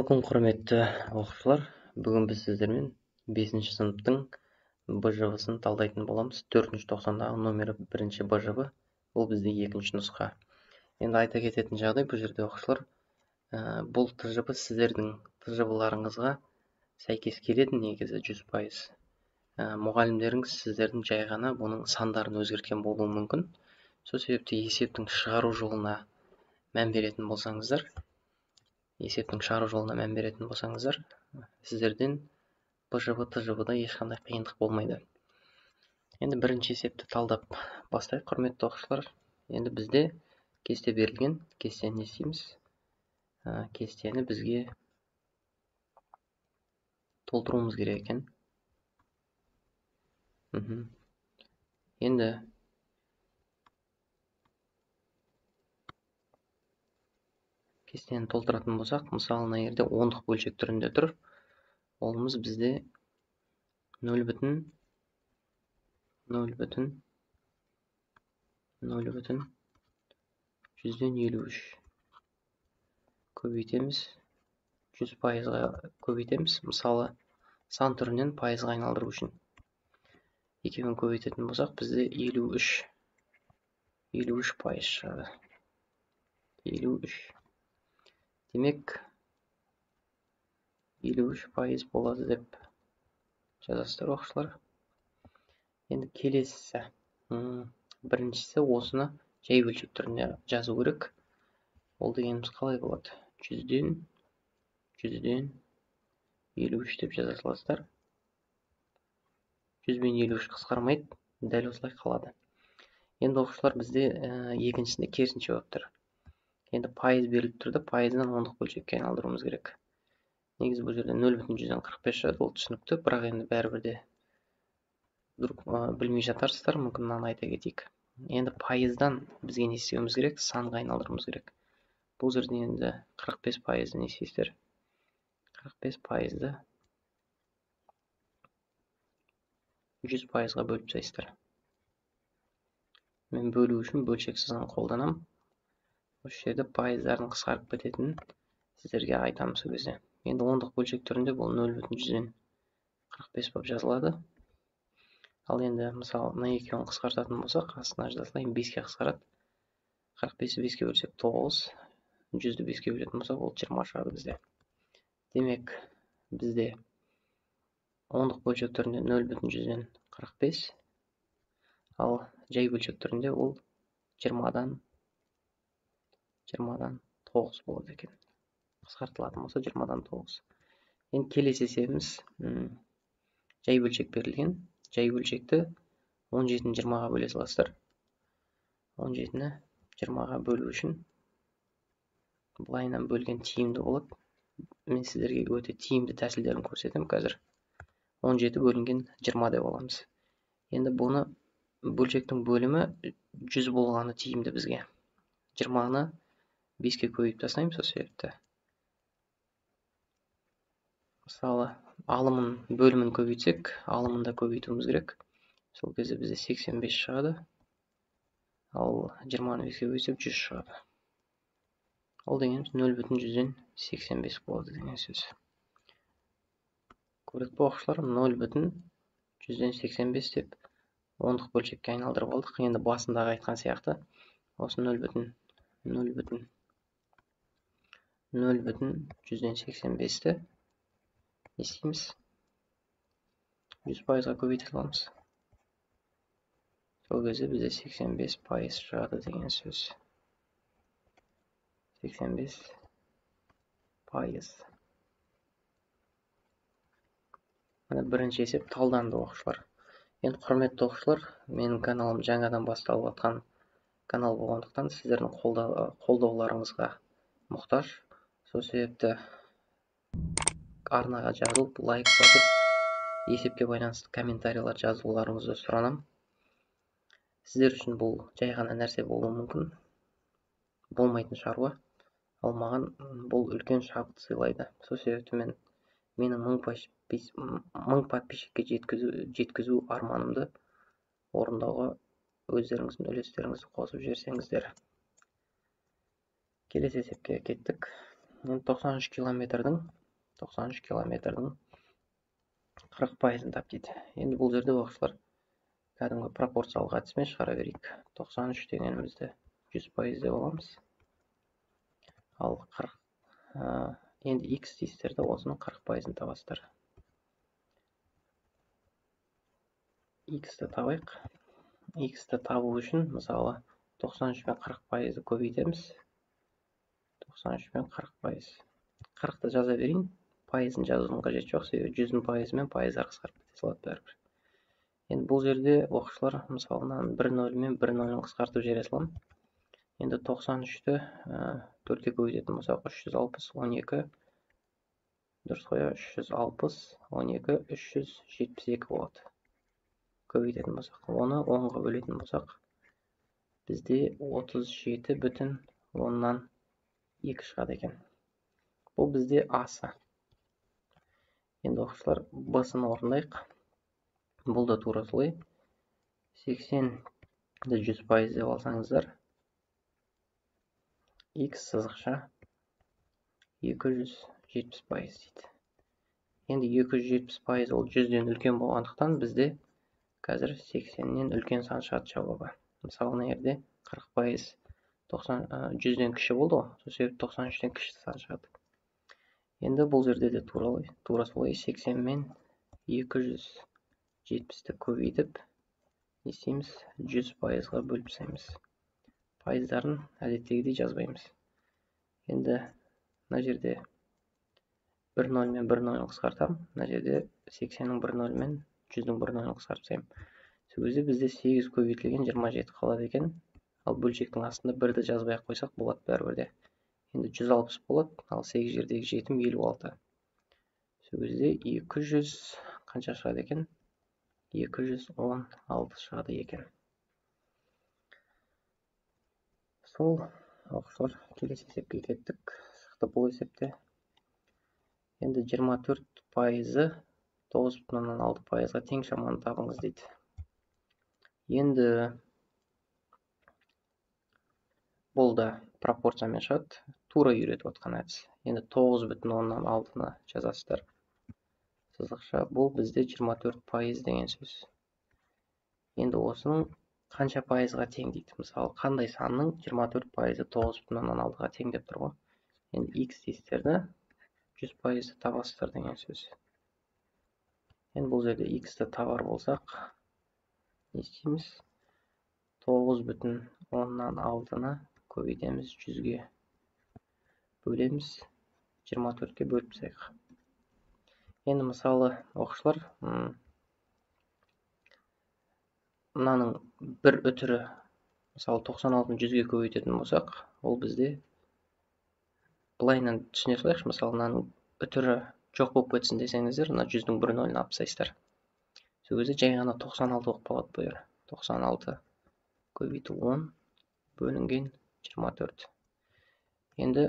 Assalamu алейкум, құрметті оқушылар. Бүгін біз сіздермен 5-ші сыныптың БЖВ-сын талдайтын боламыз. 490-дағы номері 1-ші БЖВ, бұл бізде 2-ші нұсқа. Енді айта кететін жағдай, бұл жерде оқушылар, бұл ТЖВ сіздердің ТЖВ-ларыңызға сәйкес келеді, негізі 100%. Мұғалімдеріңіз сіздердің жай ғана бұның сандарын өзгерткен болуы мүмкін. Сол себепті есептің шығару жолына мән беретін болсаңыздар, сіздерден БЖВ, ТЖВ-да ешқандай қиындық болмайды. Енді бірінші есепті талдап бастайық, құрметті оқушылар. Енді бізде кесте берілген. Кестені не істейміз? Кестені бізге толтыруымыз керек екен. Енді кестені толтыратын болсақ, мысалы, мына жерде ондық бөлшек түрінде тұр. Олымыз бізде 0,0,0,0,0,0,0,0,0,0,0,0,0,0,0,0,0,0,0,0,0,0,0,0,0,0,0,0,0,0,0,0,0,0,0,0,0,0,0,0,0,0,0,0,0,0,0,0,0,0,0,0,0,0,0,0,0,0,0,0,0,0,0,0,0,0,0,0,0,0,0,0,0,0,0,0,0,0,0,0,0,0,0,0,0,0,0,0,0,0,0,0,0,0,0,0,0,0,0,0,0,0 153 көбейтеміз, 100%-ға көбейтеміз. Мысалы, сан түрінен пайызға айналдыру үшін. Екеуін көбейтетін болсақ, бізде 53% шығады. 53. Демек, 53% болады деп жазасыздар, оқушылар. Енді келесісі. Біріншісі осыны жай бөлшек түрінде жазу керек. Ол дегеніміз қалай болады? 100-ден 53 деп жаза саласыздар. 100 бен 53 қысқармайды, дәл осылай қалады. Енді оқушылар, бізде екіншісінде керісінше болып тұр. Енді пайыз беріліп тұрды, пайыздан ондық бөлшекке айналдыруымыз керек. Негізі бұл жерде 0,45 шығады, ол түсінікті, бірақ енді бәрібірде білмей жатарсыздар, мүмкін мынаны айта кетейік. Енді пайыздан бізге не істеуіміз керек? Санға айналдыруымыз керек. Бұл жерде енді 45% не істейсіздер? 45%-ды 100%-ға бөліп тастайсыздар. Мен бөлу үшін бөлшек сызығын қолданам. Осы жерде пайыздардың қысқарып кететінін сіздерге айтамын сол кезде. Енді ондық бөлшек түрінде бұл 0,145 болып жазылады. Ал енді, мысалы, мына екеуін қысқартатын болсақ, астына жазылайын, 5-ке қысқарады. 45-і 5-ке бөлсек 9, 100-ді 5-ке бөлетін болсақ, ол 20 шығады бізде. Демек, бізде ондық бөлшек түрінде 0,145, ал жай бөлшек түрінде ол 20-дан 9 болады екен. Қысқартылатын болса 20-дан 9. Енді келесі есебіміз, жай бөлшек берілген. Жай бөлшекті 17-ні 20-ға бөле саласыздар. 17-ні 20-ға бөлу үшін былайынан бөлген тиімді болады. Мен сіздерге өте тиімді тәсілдерін көрсетемін қазір. 17 бөлінген 20 деп аламыз. Енді бұны бөлшектің бөлімі 100 болғаны тиімді бізге. 20-ны 5-ке көбейіп тастаймыз, сол себепті. Мысалы, алымын бөлімін көбейтсек, алымын да көбейтуіміз керек. Сол кезде бізде 85 шығады. Ал 20-ны 5-ке көбейтсек 100 шығады. Ол дегеніміз 0,185 болады деген сөз. Көрдік пе, оқушылар? 0,185 деп ондық бөлшекке айналдырып алдық. Енді басындағы айтқан сияқты, осы 0,185-ті естейміз. 100%-ға көбейте аламыз. Сол кезде бізде 85% шығады деген сөз. 85%. Мына бірінші есеп талданды, оқушылар. Енді құрметті оқушылар, менің каналым жаңадан басталып жатқан канал болғандықтан сіздердің қолдауларыңызға мұқтаж. Сол себепті арнаға жазылып, лайк басып, есепке байланысты комментарийлер жазуларыңызды сұранам. Сіздер үшін бұл жай ғана нәрсе болуы мүмкін, болмайтын шаруа. Ал маған бұл үлкен шабыт сыйлайды. Сол себепті менің 1000 подписчикке жеткізу арманымды орындауға өздеріңіздің үлестеріңізді қосып жіберсеңіздер. Келесі есепке кеттік. Енді 93 километрдің 40%-ын тап дейді. Енді бұл жерде оқушылар кәдімгі пропорциялық әдіспен шығара берейік. 93 дегенімізді 100% деп аламыз. Ал 40 енді x дейсіздер де осының 40%-ын табасыздар. X-ті табайық. X-ті табу үшін мысалы 93 пен 40%-ды көбейтеміз. 93 пен 40%. 40-ты жаза берейін. Пайызын жазудың қажеті жоқ, себебі 100-дің пайызы мен пайыздары қысқарып кете салады бәрібір. Енді бұл жерде оқушылар мысалы 1-0 мен 1-0-ын қысқартып жібере саламын. Енді 93-ті 4-ке көбейтетін болсақ 360 12 дұрыс қой, 360 12 372 болады. Көбейтетін болсақ, оны 10-ға бөлетін болсақ, бізде 37,2 шығады екен. Бұл бізде А-сы. Енді оқушылар Б-сын орындайық. Бұл да тура солай. 80-ді 100% деп алсаңыздар, X сызықша 270% дейді. Енді 270% ол 100-ден үлкен болғандықтан бізде қазір 80-нен үлкен сан шығады жауабы. Мысалы, мына жерде 40% 100-ден кіші болды ғой, сол себепті 93-тен кіші сан шығады. Енді бұл жерде де тура солай 80 мен 270-ті көбейтіп, не істейміз? 100%-ға бөліп тастаймыз. Пайыздарын әдеттегідей жазбаймыз. Енді мына жерде 1-0 мен 1-0-ын қысқартамын. Мына жерде 80-ның 1-0 мен 100-дің 1-0-ын қысқартып тастаймын. Сол кезде бізде 8 көбейтілген 27 қалады екен. Ал бөлшектің астында 1-ді жазбай қойсақ болады бәрібірде. Енді 160 болады, ал 8 жердегі 7 56. Сол кезде 200 қанша шығады екен? 216 шығады екен. Сол, оқушылар, келесі есепке кеттік. Шықты бұл есепте. Енді 24%-ы 9,6%-ға тең шаманы табыңыз дейді. Енді бұл да пропорциямен шығады. Тура үйретіп отқан әдіс. Енді 9,6-ны жазасыздар. Сызықша бұл бізде 24% деген сөз. Енді осының қанша пайызға тең дейді. Мысалы, қандай санның 24%-ы 9,6-ға тең деп тұр ғой. Енді x дейсіздерді 100%-ды табасыздар деген сөз. Енді бұл жерде x-ті табар болсақ, не істейміз? 9,6-ны көбейтеміз 100-ге. Бөлеміз 24-ке бөліп тастайық. Енді мысалы, оқушылар, мынаның бір үтірі, мысалы 96-ны 100-ге көбейтетін болсақ, ол бізде былайынан түсіне салайықшы. Мысалы, мынаның үтірі жоқ болып кетсін десеңіздер, мына 100-дің 1-0-ын алып тастайсыздар. Сол кезде жай ғана 96 болып қалады бұл жер. 96 көбейту 10 бөлінген 24. Енді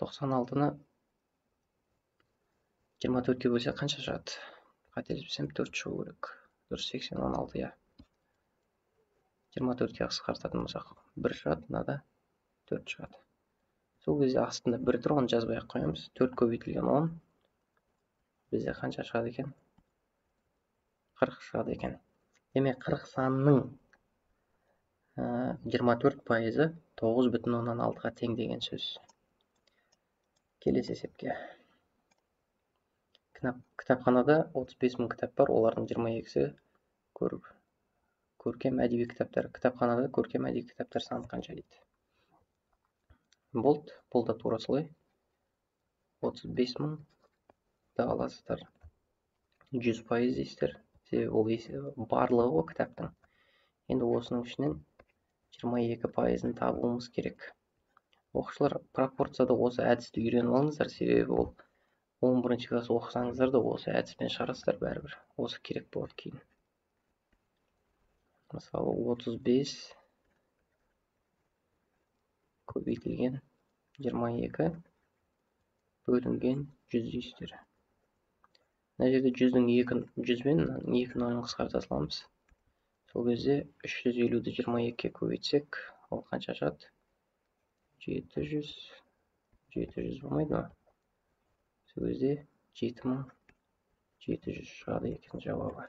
96-ны 24-ке бөлсек қанша шығады? Қателеспесем 4 шығу керек. Дұрыс, 80 16, я. 24-ке қысқартатын болсақ 1 шығады, мынада 4 шығады. Сол кезде астында 1 тұр, оны жазбай қоямыз. 4 көбейтілген 10 бізде қанша шығады екен? 40 шығады екен. Демек 40 санының 24%-ы 9,6-ға тең деген сөз. Келесі есепке. Кітапханада 35.000 кітап бар, олардың 22-сі көркем әдеби кітаптар. Кітапханада көркем әдеби кітаптар саны қанша дейді. Бұл да тура солай. 35.000-ды аласыздар. 100% дейсіздер. Себебі ол барлығы ғой кітаптың. Енді осының ішінен 22%-ын табуымыз керек. Оқушылар, пропорцияда осы әдісті үйреніп алыңыздар, себебі ол 11-ші класс оқысаңыздар да осы әдіспен шығарасыздар бәрібір. Осы керек болады кейін. Мысалы, 35 көбейтілген 22 бөлінген 100 дейсіздер. Мына жерде 100-дің 2-мен 2-0-ын қысқарта саламыз. Сол кезде 350-ді 22-ге көбейтсек, ол қанша шығады? 700 болмайды ма? Сол кезде 7700 шығады екен жауабы.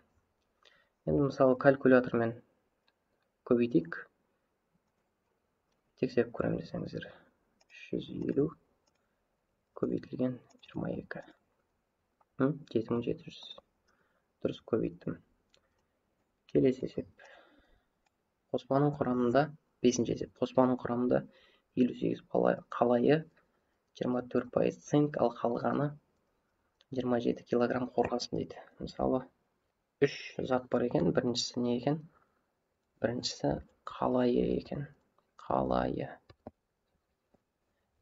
Енді мысалы калькулятормен көбейтейік. Тексеріп көремін десеңіздер. 350 көбейтілген 22. 7700. Дұрыс көбейттім. Келесі есеп. Қоспаның құрамында 5-ші есеп. Қоспаның құрамында 58 қалайы 24% цинк, ал қалғаны 27 килограмм қорғасын дейді. Мысалы, 3 зат бар екен. Біріншісі не екен? Біріншісі қалайы екен. Қалайы.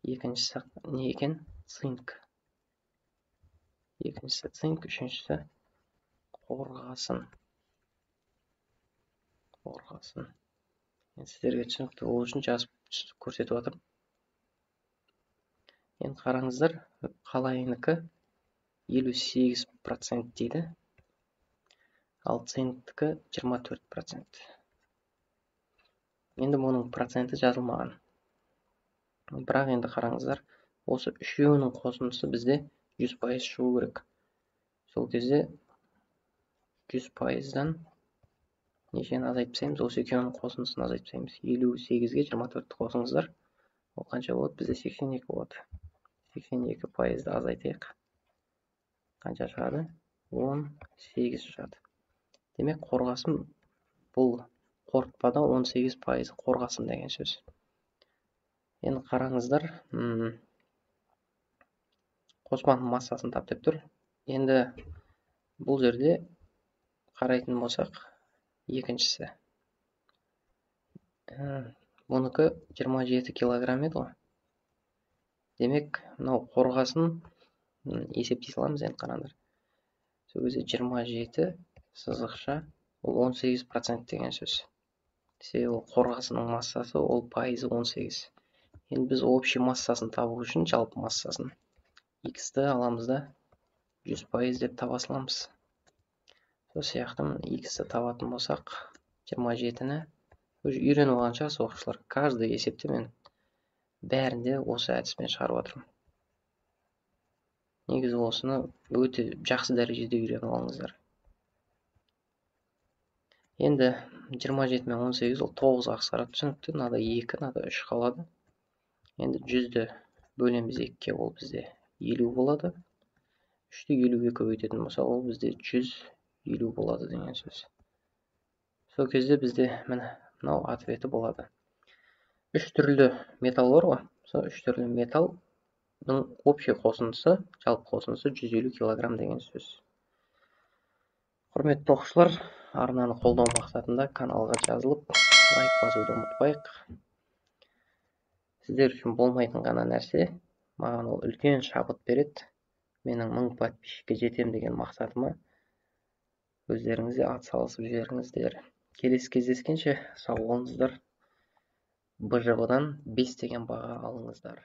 Екіншісі не екен? Цинк. Екіншісі цинк, үшіншісі қорғасын. Қорғасын. Сіздерге түсінікті болу үшін жазып көрсетіп отырмын. Енді қараңыздар, қалайынікі 58% дейді, ал цинктікі 24%. Енді мұның проценті жазылмаған. Бірақ енді қараңыздар, осы үшеуінің қосындысы бізде 100% шығу керек. Сол кезде 100%-дан нешені азайтып тастаймыз? Осы екеуінің қосындысын азайтып тастаймыз. 58-ге 24-ті қосыңыздар. Ол қанша болады? Бізде 82 болады. 82%-ді азайтайық. Қанша шығады? 18 шығады. Демек, қорғасын бұл қорытпада 18% қорғасын деген сөз. Енді қараңыздар, қоспаның массасын тап деп тұр. Енді бұл жерде қарайтын болсақ, екіншісі. Бұныкі 27 килограмм еді ғой. Демек, мынау қорғасын есептей саламыз, енді қараңдар. Сол кезде 27 сызықша ол 18% деген сөз. Себебі ол қорғасының массасы, ол пайызы 18. Енді біз общий массасын табу үшін жалпы массасын X-ті аламыз да 100% деп таба саламыз. Сол сияқты X-ті табатын болсақ, 27-ні үйреніп алған шығарсыз оқушылар. Каждый есепте мен бәрінде осы әдіспен шығарып отырмын. Негізі осыны өте жақсы дәрежеде үйреніп алыңыздар. Енді 27 мен 18 ол 9-ға қысқарады, түсінікті. Мынада 2, мынада 3 қалады. Енді 100-ді бөлеміз 2-ге, ол бізде 50 болады. 3-ті 50-ге көбейтетін болса, ол бізде 150 болады деген сөз. Сол кезде бізде мынау ответі болады. 3 түрлі металл бар ғой. Сол 3 түрлі металлның общий қосындысы, жалпы қосындысы 150 килограмм деген сөз. Құрметті оқушылар, арнаны қолдау мақсатында каналға жазылып, лайк басуды ұмытпайық. Сіздер үшін болмайтын ғана нәрсе, маған ол үлкен шабыт береді. Менің 1000 подписчикке жетем деген мақсатыма өздеріңізде атсалысып жіберіңіздер. Келесі кездескенше сау болыңыздар. БЖВ-дан 5 деген баға алыңыздар.